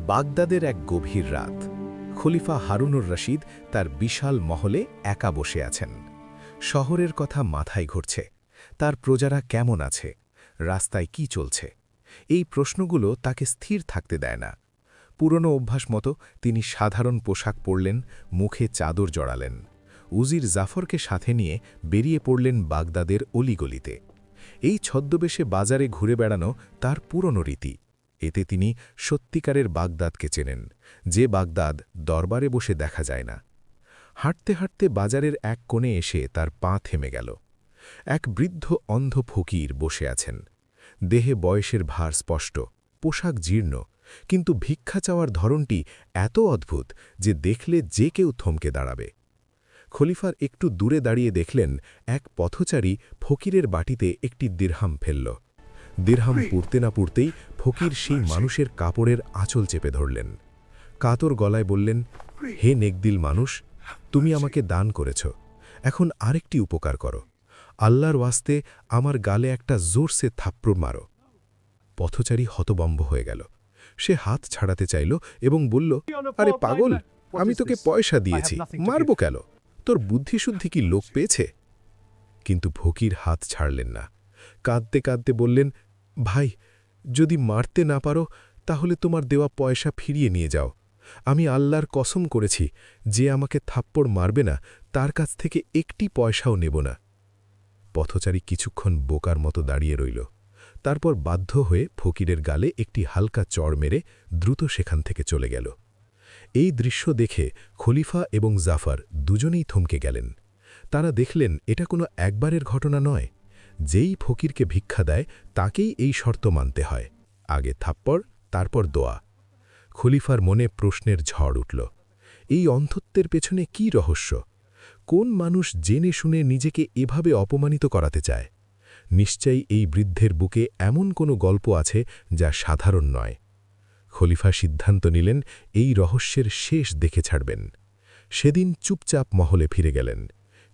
বাগদাদের এক গভীর রাত। খলিফা হারুনুর রশিদ তার বিশাল মহলে একা বসে আছেন। শহরের কথা মাথায় ঘুরছে। তার প্রজারা কেমন আছে, রাস্তায় কি চলছে, এই প্রশ্নগুলো তাকে স্থির থাকতে দেয় না। পুরনো অভ্যাস মতো তিনি সাধারণ পোশাক পরলেন, মুখে চাদর জড়ালেন। উজির জাফরকে সাথে নিয়ে বেরিয়ে পড়লেন বাগদাদের অলিগলিতে। এই ছদ্মবেশে বাজারে ঘুরে বেড়ানো তার পুরনো রীতি। এতে তিনি সত্যিকারের বাগদাদকে চেনেন, যে বাগদাদ দরবারে বসে দেখা যায় না। হাঁটতে হাঁটতে বাজারের এক কোণে এসে তার পা থেমে গেল। এক বৃদ্ধ অন্ধ ফকির বসে আছেন। দেহে বয়সের ভার স্পষ্ট, পোশাক জীর্ণ, কিন্তু ভিক্ষা চাওয়ার ধরনটি এত অদ্ভুত যে দেখলে যে কেউ থমকে দাঁড়াবে। খলিফার একটু দূরে দাঁড়িয়ে দেখলেন এক পথচারী ফকিরের বাটিতে একটি দিরহাম ফেলল। দিরহাম পুড়তে না পুড়তেই ফকির সেই মানুষের কাপড়ের আঁচল চেপে ধরলেন। কাতর গলায় বললেন, হে নেকদিল মানুষ, তুমি আমাকে দান করেছ, এখন আরেকটি উপকার করো। আল্লাহর ওয়াস্তে আমার গালে একটা জোরসে থাপ্পড় মারো। পথচারী হতবম্ব হয়ে গেল। সে হাত ছাড়াতে চাইল এবং বলল, আরে পাগল, আমি তোকে পয়সা দিয়েছি, মারব কেন? তোর বুদ্ধিশুদ্ধি কি লোক পেয়েছে? কিন্তু ফকির হাত ছাড়লেন না। কাঁদতে কাঁদতে বললেন, ভাই, যদি মারতে না পারো তাহলে তোমার দেওয়া পয়সা ফিরিয়ে নিয়ে যাও। আমি আল্লাহর কসম করেছি, যে আমাকে থাপ্পড় মারবে না তার কাছ থেকে একটি পয়সাও নেব না। পথচারী কিছুক্ষণ বোকার মতো দাঁড়িয়ে রইল। তারপর বাধ্য হয়ে ফকিরের গালে একটি হালকা চড় মেরে দ্রুত সেখান থেকে চলে গেল। এই দৃশ্য দেখে খলিফা এবং জাফর দুজনেই থমকে গেলেন। তারা দেখলেন এটা কোনো একবারের ঘটনা নয়। যেই ফকিরকে ভিক্ষা দেয় তাকেই এই শর্ত মানতে হয়, আগে থাপ্পড়, তারপর দোয়া। খলিফার মনে প্রশ্নের ঝড় উঠল। এই অন্ধত্বের পেছনে কি রহস্য? কোন মানুষ জেনে শুনে নিজেকে এভাবে অপমানিত করাতে চায়? নিশ্চয়ই এই বৃদ্ধের বুকে এমন কোনো গল্প আছে যা সাধারণ নয়। খলিফা সিদ্ধান্ত নিলেন এই রহস্যের শেষ দেখে ছাড়বেন। সেদিন চুপচাপ মহলে ফিরে গেলেন,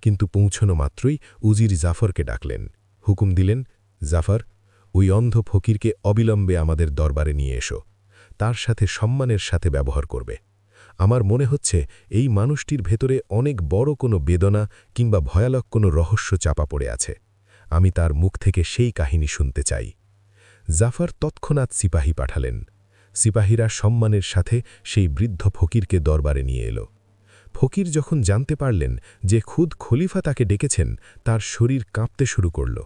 কিন্তু পৌঁছনো মাত্রই উজির জাফরকে ডাকলেন। হুকুম দিলেন, জাফর, ওই অন্ধ ফকিরকে অবিলম্বে আমাদের দরবারে নিয়ে এসো। তার সাথে সম্মানের সাথে ব্যবহার করবে। আমার মনে হচ্ছে এই মানুষটির ভেতরে অনেক বড় কোনো বেদনা কিংবা ভয়ানক কোনো রহস্য চাপা পড়ে আছে। আমি তার মুখ থেকে সেই কাহিনী শুনতে চাই। জাফর তৎক্ষণাৎ সিপাহী পাঠালেন। সিপাহীরা সম্মানের সাথে সেই বৃদ্ধ ফকিরকে দরবারে নিয়ে এলো। ফকির যখন জানতে পারলেন যে খুদ খলিফা তাকে ডেকেছেন, তার শরীর কাঁপতে শুরু করল,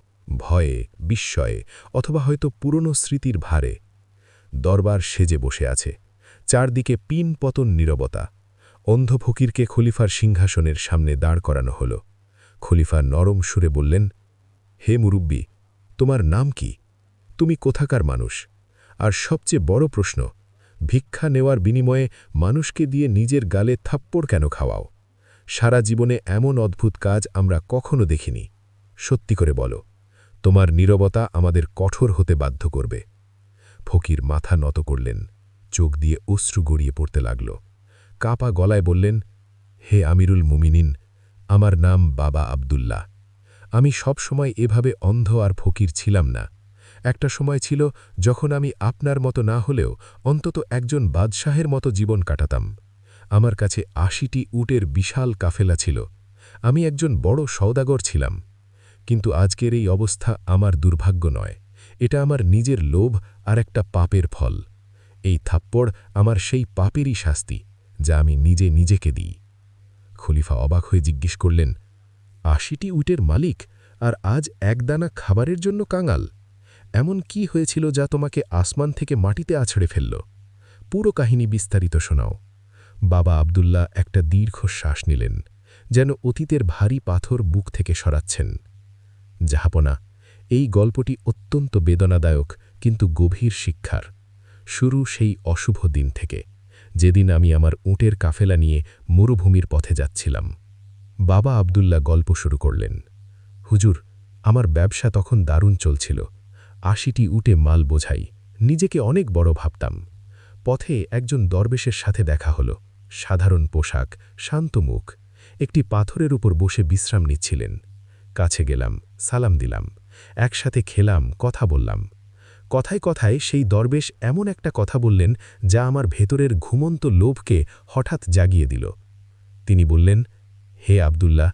ভয়ে, বিস্ময়ে অথবা হয়তো পুরনো স্মৃতির ভারে। দরবার সেজে বসে আছে, চারদিকে পিন পতন নীরবতা। অন্ধ ফকিরকে খলিফার সিংহাসনের সামনে দাঁড় করানো হল। খলিফা নরম সুরে বললেন, হে মুরুব্বি, তোমার নাম কি? তুমি কোথাকার মানুষ? আর সবচেয়ে বড় প্রশ্ন, ভিক্ষা নেওয়ার বিনিময়ে মানুষকে দিয়ে নিজের গালে থাপ্পড় কেন খাওয়াও? সারা জীবনে এমন অদ্ভুত কাজ আমরা কখনো দেখিনি। সত্যি করে বলো, তোমার নীরবতা আমাদের কঠোর হতে বাধ্য করবে। ফকির মাথা নত করলেন, চোখ দিয়ে অশ্রু গড়িয়ে পড়তে লাগল। কাঁপা গলায় বললেন, হে আমিরুল মুমিনিন, আমার নাম বাবা আবদুল্লাহ। আমি সব সময় এভাবে অন্ধ আর ফকির ছিলাম না। একটা সময় ছিল যখন আমি আপনার মতো না হলেও অন্তত একজন বাদশাহের মতো জীবন কাটাতাম। আমার কাছে ৮০টি উটের বিশাল কাফেলা ছিল। আমি একজন বড় সওদাগর ছিলাম। কিন্তু আজকের এই অবস্থা আমার দুর্ভাগ্য নয়, এটা আমার নিজের লোভ আর একটা পাপের ফল। এই থাপ্পড় আমার সেই পাপেরই শাস্তি, যা আমি নিজে নিজেকে দিই। খলিফা অবাক হয়ে জিজ্ঞেস করলেন, ৮০টি উটের মালিক, আর আজ একদানা খাবারের জন্য কাঙাল? এমন কি হয়েছিল যা তোমাকে আসমান থেকে মাটিতে আছড়ে ফেলল? পুরো কাহিনী বিস্তারিত শোনাও। বাবা আবদুল্লাহ একটা দীর্ঘ শ্বাস নিলেন, যেন অতীতের ভারী পাথর বুক থেকে সরাচ্ছেন। জাহাপনা, এই গল্পটি অত্যন্ত বেদনাদায়ক কিন্তু গভীর শিক্ষার। শুরু সেই অশুভ দিন থেকে, যেদিন আমি আমার উটের কাফেলা নিয়ে মরুভূমির পথে যাচ্ছিলাম। বাবা আবদুল্লাহ গল্প শুরু করলেন, হুজুর, আমার ব্যবসা তখন দারুণ চলছিল। ৮০টি উটে মাল বোঝাই, নিজেকে অনেক বড় ভাবতাম। পথে একজন দরবেশের সাথে দেখা হলো। সাধারণ পোশাক, শান্ত মুখ, একটি পাথরের উপর বসে বিশ্রাম নিচ্ছিলেন। কাছে গেলাম, সালাম দিলাম, একসাথে খেলাম, কথা বললাম। কথায় কথায় সেই দরবেশ এমন একটা কথা বললেন যা আমার ভেতরের ঘুমন্ত লোভকে হঠাৎ জাগিয়ে দিল। তিনি বললেন, হে আব্দুল্লাহ,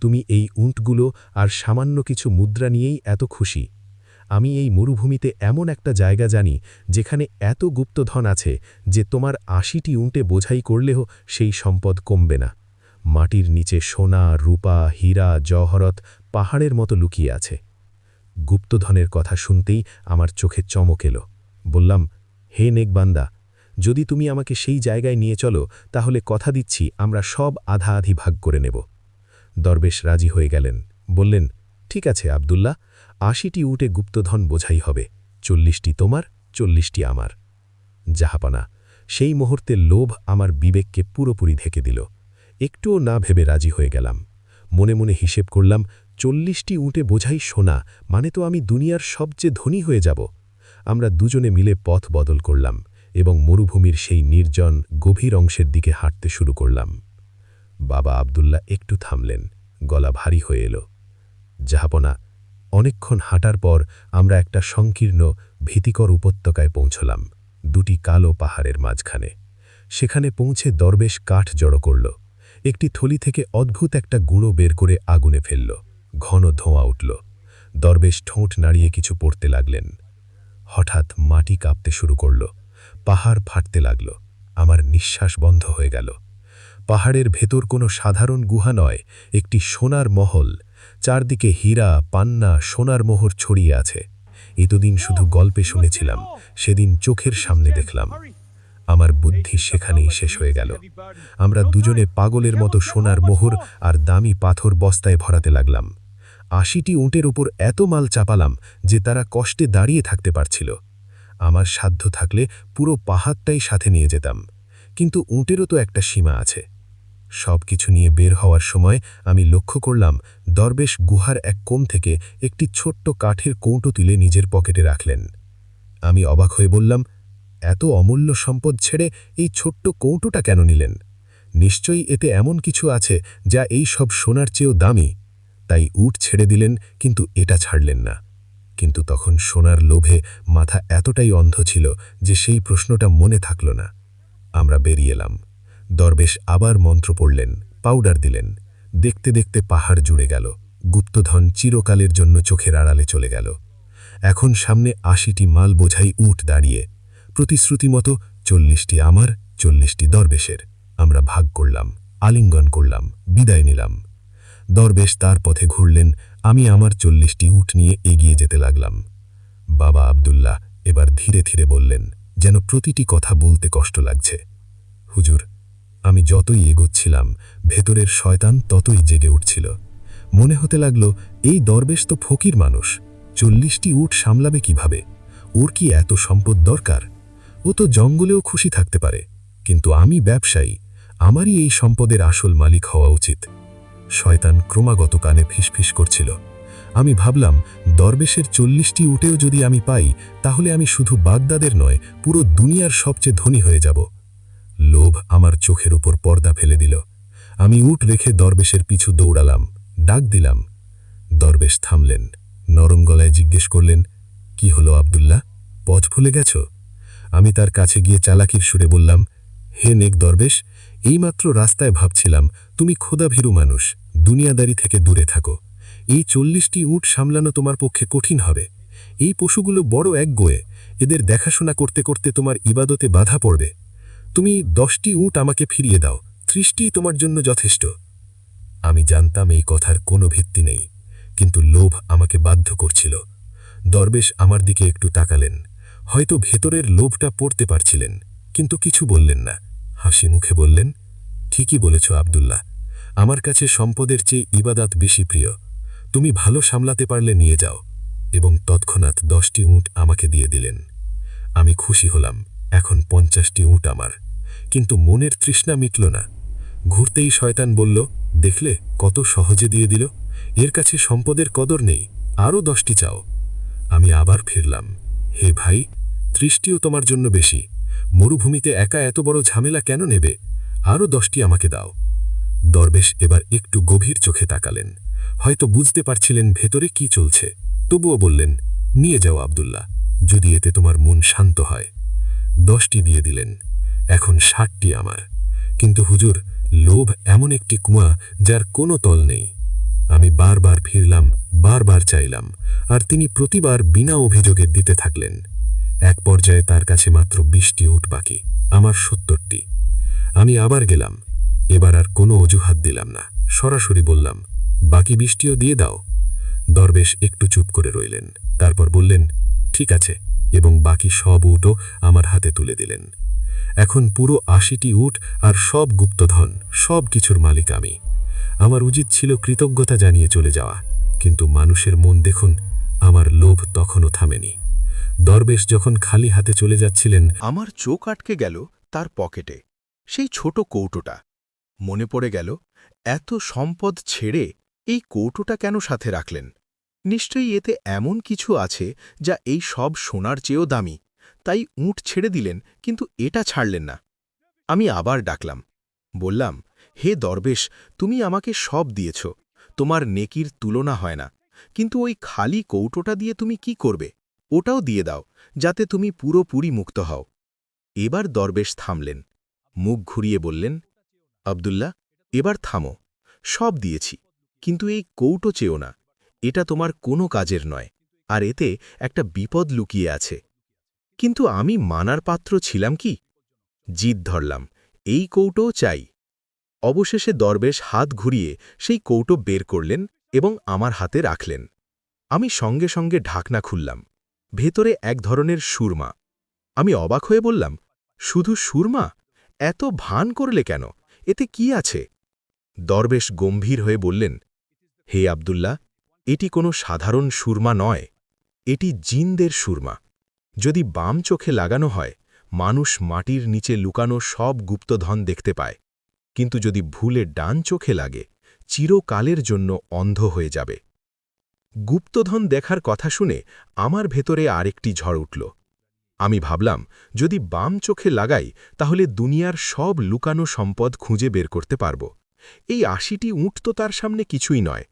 তুমি এই উঁটগুলো আর সামান্য কিছু মুদ্রা নিয়েই এত খুশি। আমি এই মরুভূমিতে এমন একটা জায়গা জানি যেখানে এত গুপ্তধন আছে যে তোমার ৮০টি উঁটে বোঝাই করলেও সেই সম্পদ কমবে না। মাটির নিচে সোনা, রূপা, হীরা, জহরত পাহাড়ের মতো লুকিয়ে আছে। গুপ্তধনের কথা শুনতেই আমার চোখে চমক এলো। বললাম, হে নেকবান্দা, যদি তুমি আমাকে সেই জায়গায় নিয়ে চলো তাহলে কথা দিচ্ছি আমরা সব আধা আধি ভাগ করে নেব। দরবেশ রাজি হয়ে গেলেন। বললেন, ঠিক আছে আব্দুল্লাহ, ৮০টি উটে গুপ্তধন বোঝাই হবে, ৪০টি তোমার, ৪০টি আমার। জাহাপানা, সেই মুহূর্তে লোভ আমার বিবেককে পুরোপুরি ঢেকে দিল। একটুও না ভেবে রাজি হয়ে গেলাম। মনে মনে হিসেব করলাম, ৪০টি উটে বোঝাই সোনা মানে তো আমি দুনিয়ার সবচেয়ে ধনী হয়ে যাব। আমরা দুজনে মিলে পথ বদল করলাম এবং মরুভূমির সেই নির্জন গভীর অংশের দিকে হাঁটতে শুরু করলাম। বাবা আব্দুল্লাহ একটু থামলেন, গলা ভারী হয়ে এলো। জাহাপনা, অনেকক্ষণ হাঁটার পর আমরা একটা সংকীর্ণ ভীতিকর উপত্যকায় পৌঁছলাম, দুটি কালো পাহাড়ের মাঝখানে। সেখানে পৌঁছে দরবেশ কাঠ জড়ো করল। একটি থলি থেকে অদ্ভুত একটা গুঁড়ো বের করে আগুনে ফেলল। ঘন ধোঁয়া উঠল। দরবেশ ঠোঁট নাড়িয়ে কিছু পড়তে লাগলেন। হঠাৎ মাটি কাঁপতে শুরু করল। পাহাড় ফাটতে লাগল। আমার নিঃশ্বাস বন্ধ হয়ে গেল। পাহাড়ের ভেতর কোনো সাধারণ গুহা নয়, একটি সোনার মহল। চারদিকে হীরা, পান্না, সোনার মোহর ছড়িয়ে আছে। এতদিন শুধু গল্পে শুনেছিলাম, সেদিন চোখের সামনে দেখলাম। আমার বুদ্ধি সেখানেই শেষ হয়ে গেল। আমরা দুজনে পাগলের মতো সোনার মোহর আর দামি পাথর বস্তায় ভরাতে লাগলাম। ৮০টি উঁটের উপর এত মাল চাপালাম যে তারা কষ্টে দাঁড়িয়ে থাকতে পারছিল। আমার সাধ্য থাকলে পুরো পাহাড়টাই সাথে নিয়ে যেতাম, কিন্তু উঁটেরও তো একটা সীমা আছে। সব কিছু নিয়ে বের হওয়ার সময় আমি লক্ষ্য করলাম দরবেশ গুহার এক কোণ থেকে একটি ছোট্ট কাঠের কৌটো তুলে নিজের পকেটে রাখলেন। আমি অবাক হয়ে বললাম, এত অমূল্য সম্পদ ছেড়ে এই ছোট্ট কৌটোটা কেন নিলেন? নিশ্চয়ই এতে এমন কিছু আছে যা এই সব সোনার চেয়েও দামি। তাই উট ছেড়ে দিলেন, কিন্তু এটা ছাড়লেন না। কিন্তু তখন সোনার লোভে মাথা এতটাই অন্ধ ছিল যে সেই প্রশ্নটা মনে থাকল না। আমরা বেরিয়ে এলাম। দরবেশ আবার মন্ত্র পড়লেন, পাউডার দিলেন। দেখতে দেখতে পাহাড় জুড়ে গেল। গুপ্তধন চিরকালের জন্য চোখের আড়ালে চলে গেল। এখন সামনে ৮০টি মাল বোঝাই উট দাঁড়িয়ে। প্রতিশ্রুতি মতো ৪০টি আমার, ৪০টি দরবেশের। আমরা ভাগ করলাম, আলিঙ্গন করলাম, বিদায় নিলাম। দরবেশ তার পথে ঘুরলেন, আমি আমার ৪০টি উট নিয়ে এগিয়ে যেতে লাগলাম। বাবা আব্দুল্লাহ এবার ধীরে ধীরে বললেন, যেন প্রতিটি কথা বলতে কষ্ট লাগছে, হুজুর, আমি যতই এগোচ্ছিলাম ভেতরের শয়তান ততই জেগে উঠছিল। মনে হতে লাগল, এই দরবেশ তো ফকির মানুষ, ৪০টি উট সামলাবে কিভাবে? ওর কি এত সম্পদ দরকার? ও তো জঙ্গলেও খুশি থাকতে পারে, কিন্তু আমি ব্যবসায়ী, আমারই এই সম্পদের আসল মালিক হওয়া উচিত। শয়তান ক্রমাগত কানে ফিসফিস করছিল। আমি ভাবলাম, দরবেশের ৪০টি উটেও যদি আমি পাই তাহলে আমি শুধু বাগদাদের নয়, পুরো দুনিয়ার সবচেয়ে ধনী হয়ে যাব। লোভ আমার চোখের উপর পর্দা ফেলে দিল। আমি উট রেখে দরবেশের পিছু দৌড়ালাম, ডাক দিলাম। দরবেশ থামলেন, নরম গলায় জিজ্ঞেস করলেন, কি হলো আব্দুল্লাহ, পথ ভুলে গেছ? আমি তার কাছে গিয়ে চালাকির সুরে বললাম, হে নেক দরবেশ, এইমাত্র রাস্তায় ভাবছিলাম তুমি ক্ষুধাভীরু মানুষ, দুনিয়াদারি থেকে দূরে থাকো। এই ৪০টি উট সামলানো তোমার পক্ষে কঠিন হবে। এই পশুগুলো বড় একগুঁয়ে, এদের দেখাশোনা করতে করতে তোমার ইবাদতে বাধা পড়বে। তুমি ১০টি উট আমাকে ফিরিয়ে দাও, ৩০টিই তোমার জন্য যথেষ্ট। আমি জানতাম এই কথার কোনো ভিত্তি নেই, কিন্তু লোভ আমাকে বাধ্য করছিল। দরবেশ আমার দিকে একটু তাকালেন, হয়তো ভেতরের লোভটা পড়তে পারছিলেন, কিন্তু কিছু বললেন না। হাসি মুখে বললেন, ঠিকই বলেছ আব্দুল্লাহ, আমার কাছে সম্পদের চেয়ে ইবাদাত বেশি প্রিয়। তুমি ভালো সামলাতে পারলে নিয়ে যাও। এবং তৎক্ষণাৎ ১০টি উট আমাকে দিয়ে দিলেন। আমি খুশি হলাম, এখন ৫০টি উট আমার। কিন্তু মনের তৃষ্ণা মিটল না। ঘুরতেই শয়তান বলল, দেখলে কত সহজে দিয়ে দিল, এর কাছে সম্পদের কদর নেই, আরও ১০টি চাও। আমি আবার ফিরলাম, হে ভাই, ৩০টিও তোমার জন্য বেশি। মরুভূমিতে একা এত বড় ঝামেলা কেন নেবে? আরও ১০টি আমাকে দাও। দরবেশ এবার একটু গভীর চোখে তাকালেন, হয়তো বুঝতে পারছিলেন ভেতরে কি চলছে। তবুও বললেন, নিয়ে যাও আব্দুল্লাহ, যদি এতে তোমার মন শান্ত হয়। 10টি দিয়ে দিলেন। এখন 60টি আমার। কিন্তু হুজুর, লোভ এমন একটি কুয়া যার কোনো তল নেই। আমি বারবার ফিরলাম, বারবার চাইলাম, আর তিনি প্রতিবার বিনা অভিযোগে দিতে থাকলেন। এক পর্যায়ে তার কাছে মাত্র 20টি উট বাকি, আমার 70টি। আমি আবার গেলাম। এবার আর কোনো অজুহাত দিলাম না, সরাসরি বললাম, বাকি 20টিও দিয়ে দাও। দরবেশ একটু চুপ করে রইলেন, তারপর বললেন, ঠিক আছে, এবং বাকি সব উটও আমার হাতে তুলে দিলেন। এখন পুরো 80টি উট আর সব গুপ্তধন, সব কিছুর মালিক আমি। আমার উচিত ছিল কৃতজ্ঞতা জানিয়ে চলে যাওয়া, কিন্তু মানুষের মন দেখুন, আমার লোভ তখনও থামেনি। দরবেশ যখন খালি হাতে চলে যাচ্ছিলেন, আমার চোখ আটকে গেল তার পকেটে, সেই ছোট কৌটোটা। মনে পড়ে গেল, এত সম্পদ ছেড়ে এই কৌটোটা কেন সাথে রাখলেন? নিশ্চয়ই এতে এমন কিছু আছে যা এই সব সোনার চেয়েও দামি। তাই উট ছেড়ে দিলেন, কিন্তু এটা ছাড়লেন না। আমি আবার ডাকলাম, বললাম, হে দরবেশ, তুমি আমাকে সব দিয়েছ, তোমার নেকির তুলনা হয় না, কিন্তু ওই খালি কৌটোটা দিয়ে তুমি কি করবে? ওটাও দিয়ে দাও, যাতে তুমি পুরোপুরি মুক্ত হও। এবার দরবেশ থামলেন, মুখ ঘুরিয়ে বললেন, আব্দুল্লাহ, এবার থামো। সব দিয়েছি, কিন্তু এই কৌটো চেও না। এটা তোমার কোনো কাজের নয়, আর এতে একটা বিপদ লুকিয়ে আছে। কিন্তু আমি মানার পাত্র ছিলাম কি? জিদ ধরলাম, এই কৌটোও চাই। অবশেষে দরবেশ হাত ঘুরিয়ে সেই কৌটো বের করলেন এবং আমার হাতে রাখলেন। আমি সঙ্গে সঙ্গে ঢাকনা খুললাম। ভেতরে এক ধরনের সুরমা। আমি অবাক হয়ে বললাম, শুধু সুরমা? এত ভান করলে কেন? এতে কি আছে? দরবেশ গম্ভীর হয়ে বললেন, হে আব্দুল্লাহ, এটি কোনো সাধারণ সুরমা নয়, এটি জিনদের সুরমা। যদি বাম চোখে লাগানো হয়, মানুষ মাটির নিচে লুকানো সব গুপ্তধন দেখতে পায়, কিন্তু যদি ভুলে ডান চোখে লাগে, চিরকালের জন্য অন্ধ হয়ে যাবে। গুপ্তধন দেখার কথা শুনে আমার ভেতরে আরেকটি ঝড় উঠল। আমি ভাবলাম, যদি বাম চোখে লাগাই তাহলে দুনিয়ার সব লুকানো সম্পদ খুঁজে বের করতে পারব। এই 80টি উট তো তার সামনে কিছুই নয়।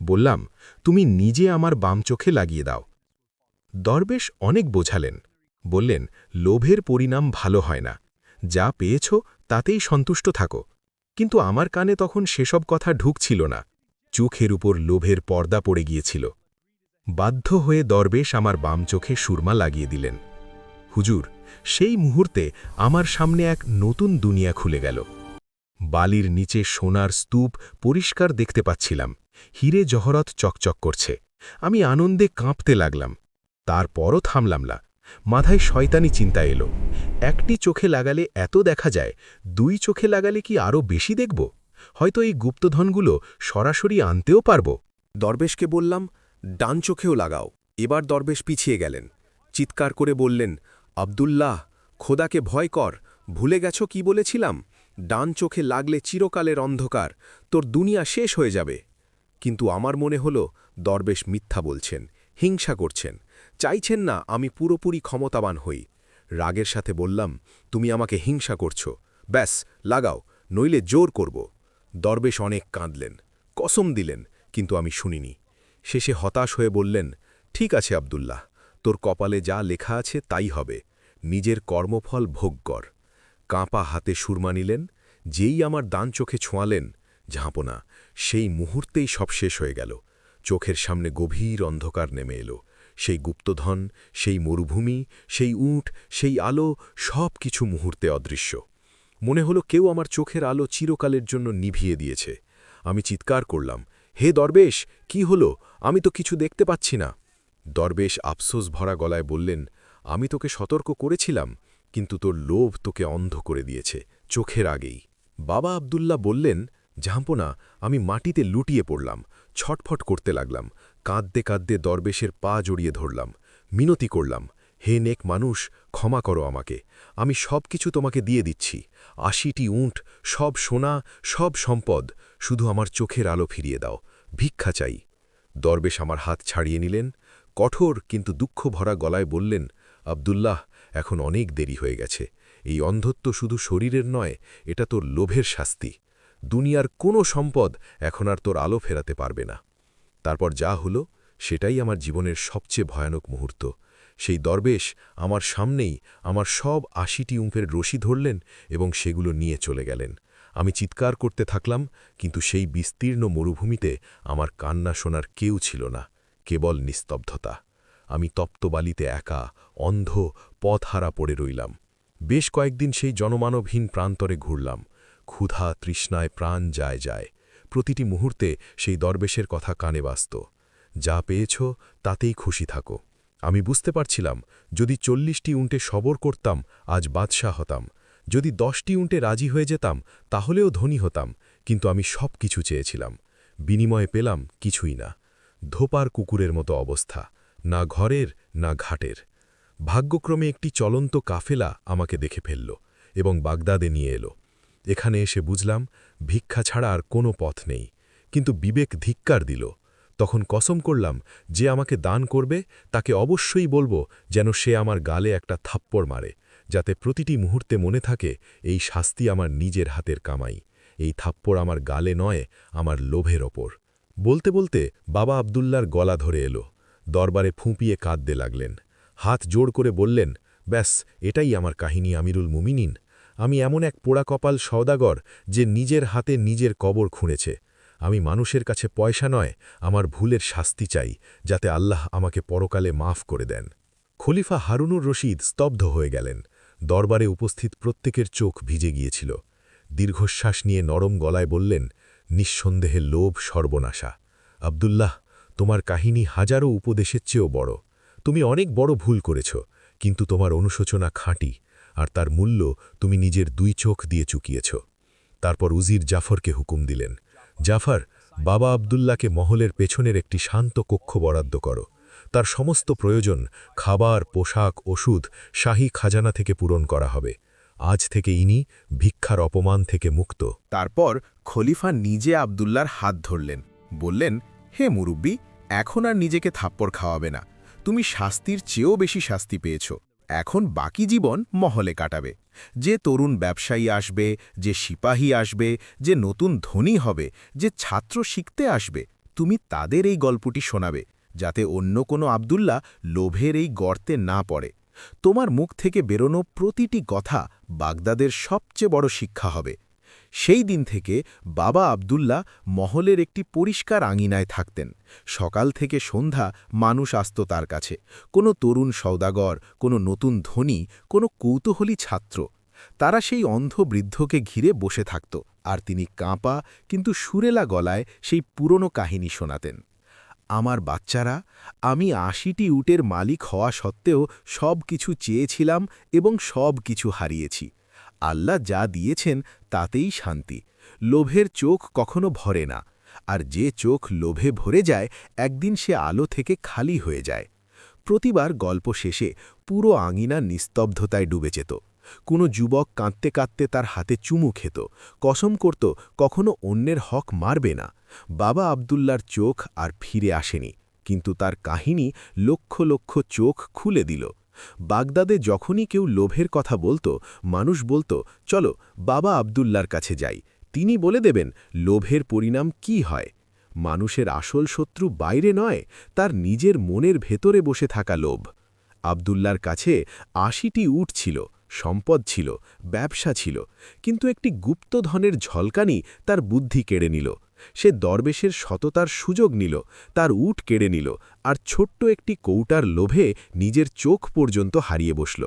বললাম, তুমি নিজে আমার বাম চোখে লাগিয়ে দাও। দরবেশ অনেক বোঝালেন, বললেন, লোভের পরিণাম ভালো হয় না, যা পেয়েছ তাতেই সন্তুষ্ট থাকো। কিন্তু আমার কানে তখন সেসব কথা ঢুকছিল না। চোখের উপর লোভের পর্দা পড়ে গিয়েছিল। বাধ্য হয়ে দরবেশ আমার বাম চোখে সুরমা লাগিয়ে দিলেন। হুজুর, সেই মুহূর্তে আমার সামনে এক নতুন দুনিয়া খুলে গেল। বালির নিচে সোনার স্তূপ পরিষ্কার দেখতে পাচ্ছিলাম, হিরে জহরত চকচক করছে। আমি আনন্দে কাঁপতে লাগলাম। তারপরও থামলাম না। মাথায় শয়তানি চিন্তা এলো, একটি চোখে লাগালে এত দেখা যায়, 2 চোখে লাগালে কি আরও বেশি দেখব? হয়তো এই গুপ্তধনগুলো সরাসরি আনতেও পারব। দরবেশকে বললাম, ডান চোখেও লাগাও। এবার দরবেশ পিছিয়ে গেলেন, চিৎকার করে বললেন, আব্দুল্লাহ, খোদাকে ভয় কর, ভুলে গেছ কি বলেছিলাম? ডান চোখে লাগলে চিরকালের অন্ধকার, তোর দুনিয়া শেষ হয়ে যাবে। কিন্তু আমার মনে হলো, দরবেশ মিথ্যা বলছেন, হিংসা করছেন, চাইছেন না আমি পুরোপুরি ক্ষমতাবান হই। রাগের সাথে বললাম, তুমি আমাকে হিংসা করছো, ব্যাস লাগাও, নইলে জোর করব। দরবেশ অনেক কাঁদলেন, কসম দিলেন, কিন্তু আমি শুনিনি। শেষে হতাশ হয়ে বললেন, ঠিক আছে আব্দুল্লাহ, তোর কপালে যা লেখা আছে তাই হবে, নিজের কর্মফল ভোগ কর। কাঁপা হাতে সুরমা নিলেন, যেই আমার ডান চোখে ছোঁয়ালেন, ঝাঁপনা, সেই মুহূর্তেই সব শেষ হয়ে গেল। চোখের সামনে গভীর অন্ধকার নেমে এলো। সেই গুপ্তধন, সেই মরুভূমি, সেই উট, সেই আলো, সব কিছু মুহূর্তে অদৃশ্য। মনে হলো কেউ আমার চোখের আলো চিরকালের জন্য নিভিয়ে দিয়েছে। আমি চিৎকার করলাম, হে দরবেশ, কি হলো? আমি তো কিছু দেখতে পাচ্ছি না। দরবেশ আফসোস ভরা গলায় বললেন, আমি তোকে সতর্ক করেছিলাম, কিন্তু তোর লোভ তোকে অন্ধ করে দিয়েছে, চোখের আগেই। বাবা আব্দুল্লাহ বললেন, ঝাঁপনা, আমি মাটিতে লুটিয়ে পড়লাম, ছটফট করতে লাগলাম, কাঁদতে কাঁদতে দরবেশের পা জড়িয়ে ধরলাম, মিনতি করলাম, হে নেক মানুষ, ক্ষমা করো আমাকে, আমি সব কিছু তোমাকে দিয়ে দিচ্ছি, 80টি উঁট, সব সোনা, সব সম্পদ, শুধু আমার চোখের আলো ফিরিয়ে দাও, ভিক্ষা চাই। দরবেশ আমার হাত ছাড়িয়ে নিলেন, কঠোর কিন্তু দুঃখ ভরা গলায় বললেন, আব্দুল্লাহ, এখন অনেক দেরি হয়ে গেছে। এই অন্ধত্ব শুধু শরীরের নয়, এটা তোর লোভের শাস্তি। দুনিয়ার কোনো সম্পদ এখন আর তোর আলো ফেরাতে পারবে না। তারপর যা হলো, সেটাই আমার জীবনের সবচেয়ে ভয়ানক মুহূর্ত। সেই দরবেশ আমার সামনেই আমার সব ৮০টি উঁফের রশি ধরলেন এবং সেগুলো নিয়ে চলে গেলেন। আমি চিৎকার করতে থাকলাম, কিন্তু সেই বিস্তীর্ণ মরুভূমিতে আমার কান্না শোনার কেউ ছিল না, কেবল নিস্তব্ধতা। আমি তপ্ত বালিতে একা, অন্ধ, পথহারা পড়ে রইলাম। বেশ কয়েকদিন সেই জনমানবহীন প্রান্তরে ঘুরলাম। ক্ষুধা তৃষ্ণায় প্রাণ যায়। প্রতিটি মুহূর্তে সেই দরবেশের কথা কানে বাজত। যা পেয়েছ তাতেই খুশি থাকো। আমি বুঝতে পারছিলাম, যদি ৪০টি উঁটে সবর করতাম আজ বাদশাহ হতাম, যদি 10টি উঁটে রাজি হয়ে যেতাম তাহলেও ধনী হতাম, কিন্তু আমি সব কিছু চেয়েছিলাম। বিনিময়ে পেলাম কিছুই না। ধোপার কুকুরের মতো অবস্থা, না ঘরের না ঘাটের। ভাগ্যক্রমে একটি চলন্ত কাফেলা আমাকে দেখে ফেলল এবং বাগদাদে নিয়ে এলো। এখানে এসে বুঝলাম ভিক্ষা ছাড়া আর কোনো পথ নেই, কিন্তু বিবেক ধিক্কার দিল। তখন কসম করলাম, যে আমাকে দান করবে তাকে অবশ্যই বলবো যেন সে আমার গালে একটা থাপ্পড় মারে, যাতে প্রতিটি মুহূর্তে মনে থাকে এই শাস্তি আমার নিজের হাতের কামাই। এই থাপ্পড় আমার গালে নয়, আমার লোভের ওপর। বলতে বলতে বাবা আবদুল্লার গলা ধরে এলো। দরবারে ফুঁপিয়ে কাঁদতে লাগলেন। হাত জোড় করে বললেন, ব্যাস, এটাই আমার কাহিনী আমিরুল মুমিনিন। আমি এমন এক পোড়া কপাল সওদাগর যে নিজের হাতে নিজের কবর খুঁড়েছে। আমি মানুষের কাছে পয়সা নয়, আমার ভুলের শাস্তি চাই, যাতে আল্লাহ আমাকে পরকালে মাফ করে দেন। খলিফা হারুনুর রশিদ স্তব্ধ হয়ে গেলেন। দরবারে উপস্থিত প্রত্যেকের চোখ ভিজে গিয়েছিল। দীর্ঘশ্বাস নিয়ে নরম গলায় বললেন, নিঃসন্দেহে লোভ সর্বনাশা। আবদুল্লাহ, তোমার কাহিনী হাজারো উপদেশের চেয়েও বড়। তুমি অনেক বড় ভুল করেছ, কিন্তু তোমার অনুশোচনা খাঁটি, আর তার মূল্য তুমি নিজের 2 চোখ দিয়ে চুকিয়েছ। তারপর উজির জাফরকে হুকুম দিলেন, জাফর, বাবা আবদুল্লাহকে মহলের পেছনের একটি শান্ত কক্ষ বরাদ্দ করো। তার সমস্ত প্রয়োজন, খাবার, পোশাক, ওষুধ শাহী খাজানা থেকে পূরণ করা হবে। আজ থেকে ইনি ভিক্ষার অপমান থেকে মুক্ত। তারপর খলিফা নিজে আবদুল্লার হাত ধরলেন, বললেন, হে মুরুব্বি, এখন আর নিজেকে থাপ্পড় খাওয়াবে না। তুমি শাস্তির চেয়েও বেশি শাস্তি পেয়েছ। এখন বাকি জীবন মহলে কাটাবে। যে তরুণ ব্যবসায়ী আসবে, যে সিপাহী আসবে, যে নতুন ধনী হবে, যে ছাত্র শিখতে আসবে, তুমি তাদের এই গল্পটি শোনাবে, যাতে অন্য কোনো আবদুল্লাহ লোভের এই গর্তে না পড়ে। তোমার মুখ থেকে বেরোনো প্রতিটি কথা বাগদাদের সবচেয়ে বড় শিক্ষা হবে। সেই দিন থেকে বাবা আবদুল্লাহ মহলের একটি পরিষ্কার আঙিনায় থাকতেন। সকাল থেকে সন্ধ্যা মানুষ আসত তার কাছে, কোনো তরুণ সওদাগর, কোনো নতুন ধনী, কোনো কৌতূহলী ছাত্র। তারা সেই অন্ধ বৃদ্ধকে ঘিরে বসে থাকত, আর তিনি কাঁপা কিন্তু সুরেলা গলায় সেই পুরনো কাহিনী শোনাতেন। আমার বাচ্চারা, আমি ৮০টি উটের মালিক হওয়া সত্ত্বেও সব কিছু চেয়েছিলাম এবং সব কিছু হারিয়েছি। আল্লাহ যা দিয়েছেন তাতেই শান্তি। লোভের চোখ কখনো ভরে না, আর যে চোখ লোভে ভরে যায় একদিন সে আলো থেকে খালি হয়ে যায়। প্রতিবার গল্প শেষে পুরো আঙিনা নিস্তব্ধতায় ডুবে যেত। কোনো যুবক কাঁদতে কাঁদতে তার হাতে চুমু খেত, কসম করত কখনো অন্যের হক মারবে না। বাবা আবদুল্লার চোখ আর ফিরে আসেনি, কিন্তু তার কাহিনী লক্ষ লক্ষ চোখ খুলে দিল। বাগদাদে যখনই কেউ লোভের কথা বলতো, মানুষ বলতো, চলো বাবা আবদুল্লার কাছে যাই, তিনি বলে দেবেন লোভের পরিণাম কি হয়। মানুষের আসল শত্রু বাইরে নয়, তার নিজের মনের ভেতরে বসে থাকা লোভ। আবদুল্লার কাছে ৮০টি উট ছিল, সম্পদ ছিল, ব্যবসা ছিল, কিন্তু একটি গুপ্তধনের ঝলকানি তার বুদ্ধি কেড়ে নিল। সে দরবেশের সততার সুযোগ নিল, তার উট কেড়ে নিল, আর ছোট্ট একটি কৌটার লোভে নিজের চোখ পর্যন্ত হারিয়ে বসল।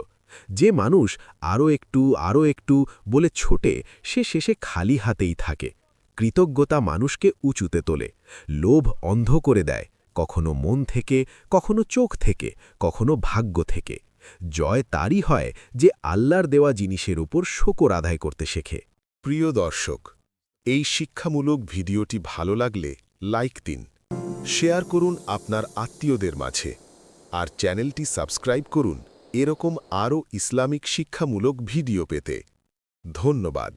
যে মানুষ আরও একটু বলে ছোটে, সে শেষে খালি হাতেই থাকে। কৃতজ্ঞতা মানুষকে উঁচুতে তোলে, লোভ অন্ধ করে দেয়, কখনো মন থেকে, কখনো চোখ থেকে, কখনো ভাগ্য থেকে। জয় তারই হয় যে আল্লাহর দেওয়া জিনিসের উপর শকর আদায় করতে শেখে। প্রিয় দর্শক, এই শিক্ষামূলক ভিডিওটি ভালো লাগলে লাইক দিন, শেয়ার করুন আপনার আত্মীয়দের মাঝে, আর চ্যানেলটি সাবস্ক্রাইব করুন এরকম আরও ইসলামিক শিক্ষামূলক ভিডিও পেতে। ধন্যবাদ।